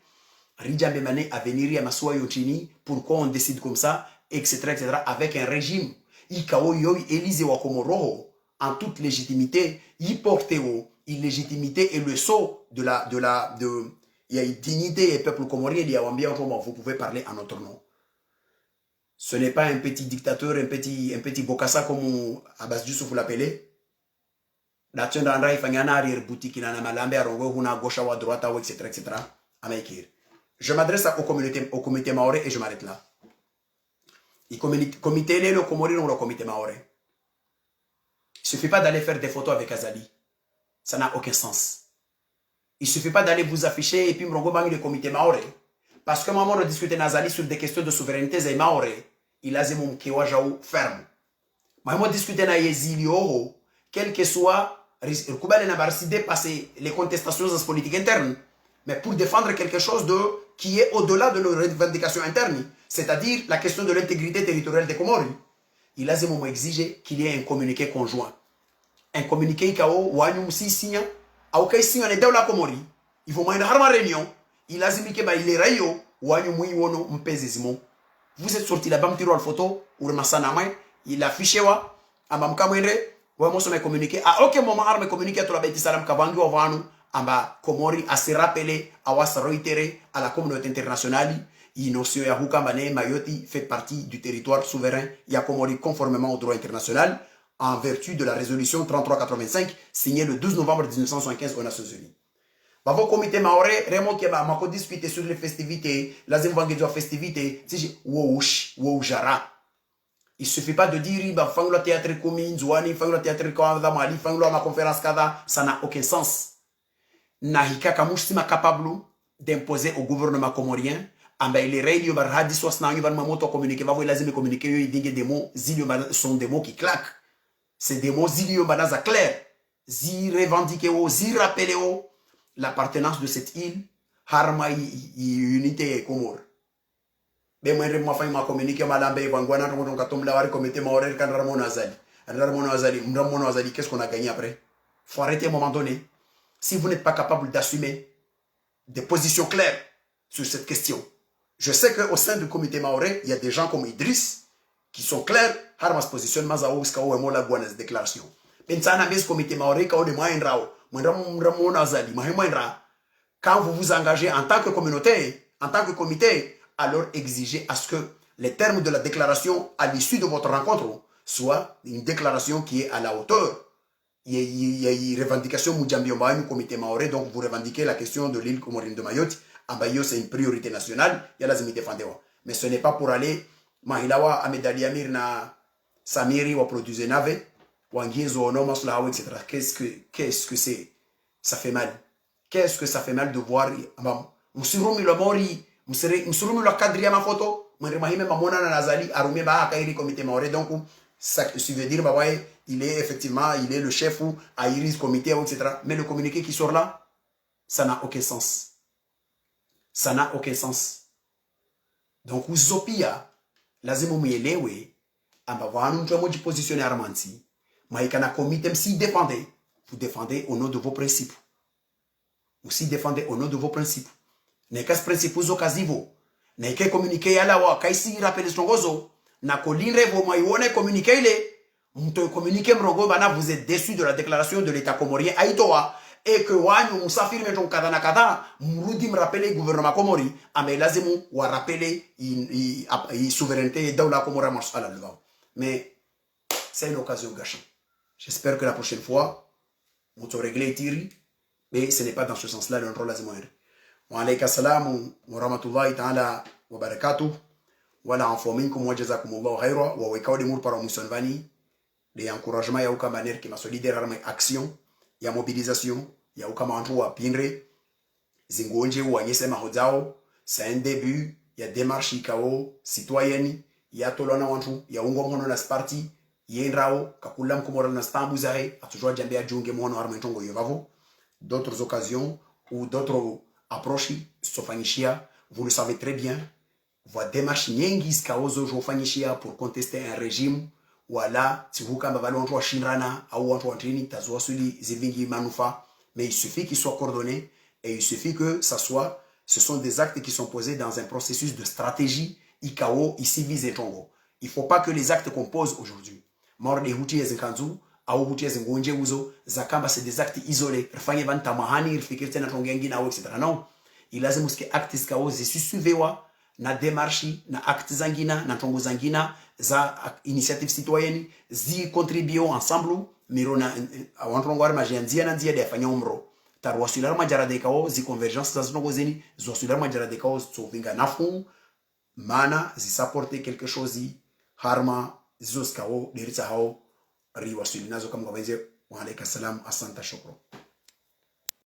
Rijambe Mané à venir ya Maswayo Chini, pourquoi on décide comme ça, etc., avec un régime, Ikao Yoy Élysée wa Komoro, en toute légitimité, y porteo, illégitimité et le sceau de il y a une dignité et peuple comorien, il y a un bien, vous pouvez parler en notre nom. Ce n'est pas un petit dictateur, un petit Bokassa comme Abbas Diouf vous l'appelez. Etc. Je m'adresse au comité maoré et je m'arrête là. Le comité le Comorien ou le comité maoré. Il ne suffit pas d'aller faire des photos avec Azali. Ça n'a aucun sens. Il ne suffit pas d'aller vous afficher et puis me renvoyer le comité maoré. Parce que maman a discuté avec Azali sur des questions de souveraineté et maoré. Il a dit mon kiwajaou ferme. Maman a discuté avec Yezilio, quel que soit Koubal n'a pas dépasser les contestations politiques internes, mais pour défendre quelque chose qui est au-delà de nos revendications internes, c'est-à-dire la question de l'intégrité territoriale des Comores. Il a exigé qu'il y ait un communiqué conjoint. Un communiqué qui a signé, la Comori. Il faut une réunion. Il a dit qu'il est rayo, vous êtes sorti là-bas, il a photo, il a affiché, moi me communiqué à aucun moment arme communiqué à tout la bête salam kabangi ovanu amba Komori à se rappeler à was réitérer à la communauté internationale Inosio ya Hukamane Mayoti fait partie du territoire souverain Yakomori conformément au droit international en vertu de la résolution 3385 signée le 12 novembre 1975 aux Nations Unies. Bavo comité maoré Raymond Keba mako discuter sur les festivités, la zimvangezo festivités, si wouch woujara. Il suffit pas de dire bah fanglo théâtre commune, zouani fanglo théâtre kada mali fanglo ma conférence kada, ça n'a aucun sens. Nahika kamushima capable d'imposer au gouvernement comorien amba les réunions bar hadis wasna yu bar mamoto communiquer va vous lazime communiquer yo dingue des mots zilio sont des mots qui claquent. C'est des mots zilio banaza clair. Zi revendiquer o zi rappeler o l'appartenance de cette île harma unité et Comore. Ben moi fa ma communiquer malambe vangwana ndo katomla wari comité maorel kan Ramon Azali. Ramon Azali, qu'est-ce qu'on a gagné après? Faut arrêter à un moment donné. Si vous n'êtes pas capable d'assumer des positions claires sur cette question. Je sais qu'au sein du comité maoré, il y a des gens comme Idriss qui sont clairs. Harmas positionnement zaouskao et mola guanas déclaration. Pensana mes comité maoré kao de moyen rao. Ramon Azali, quand vous vous engagez en tant que communauté, en tant que comité, alors exigez à ce que les termes de la déclaration à l'issue de votre rencontre soient une déclaration qui est à la hauteur. Il y a une revendication Moudjambiomba, du comité maoré, donc vous revendiquez la question de l'île Comorine de Mayotte. En Bayo, c'est une priorité nationale, il y a la zimi défendeur. Mais ce n'est pas pour aller, Mahilawa, Amedali Amir, na Samiri, ou produire nave, ou Angizo, etc. Qu'est-ce que c'est? Ça fait mal. Qu'est-ce que ça fait mal de voir, Moussouroumi le mori, Moussouroumi le cadre à ma photo, Mahime Mamona Nazali, Aroumé Ba, Kairi, comité maoré, donc, ça veut dire, bah ouais, il est effectivement, il est le chef ou à Iris comité, etc. Mais le communiqué qui sort là, ça n'a aucun sens. Ça n'a aucun sens. Donc, Zopia, lazima muelewe, amba wanu mtu positionner Armanti, maikana comité si défendez, vous défendez au nom de vos principes. Vous si défendez au nom de vos principes. N'est-ce pas principe zo kazivo? N'est-ce communiqué à la wa, kaisi rappelle strongozo, na kolinre vo maiwone communiqué le. Communiqué mrongo bana, vous êtes déçu de la déclaration de l'État comorien Aïtoa et que wanyu musafiri meton kadana kada murudi me rappeler le gouvernement comori ame lazemu wa rappeler η souveraineté dans la Comore à la. Mais c'est une occasion gâchée. J'espère que la prochaine fois on te régler tiri, mais ce n'est pas dans ce sens-là le rôle lazemu. Wa alayka salam wa rahmatullahi ta'ala wa barakatuh. Wala informinkum wa jazakumullahu khaira wa wekawde mur para musonvani. Les encouragements, il y a aucune manière qui m'a solidaire avec action, il y a mobilisation, il y a aucun endroit à pindre. Zingonje ou Agnès Mahodao, c'est un début, il y a démarche IKO, citoyenne, il y a Tolona Wanchu, il y a Ungomono nas parti, il y a Inrao, Kakulam Komora nas Tambuzare, a toujours Djambé à Djunge Mono Armentongo Yovavo. D'autres occasions ou d'autres approches, Sofanishia, vous le savez très bien, voit démarche Nyengis Kaozo Jofanishia pour contester un régime. Voilà, si vous avez un Shinrana, ou un Trini, mais il suffit qu'ils soient coordonnés et il suffit que ce sont des actes qui sont posés dans un processus de stratégie IKO, ici visé Tongo. Il ne faut pas que les actes qu'on pose aujourd'hui, mort des Houthi et Zenkanzu, Aou Houthi et Zengonje Uzo, Zakamba, c'est des actes isolés. Rfanye van Tamahani, Rfikirte na Tongengina, etc. Non. Il a des actes IKO, c'est suivewa. Na démarche, na acte zangina, na tongo zangina, za initiative citoyenne, zi contribuons ensemble, mirona awantongwar majanzia na nzia de fanya umro. Tarwasular majara de kao zi convergence za tongo zeni, zosular majara de kao sovinga nafu, mana zi supporter quelque chose zi harma zos kao dirisa hao riwasulina zo kam gawenze wa alayka salam asanta shukro.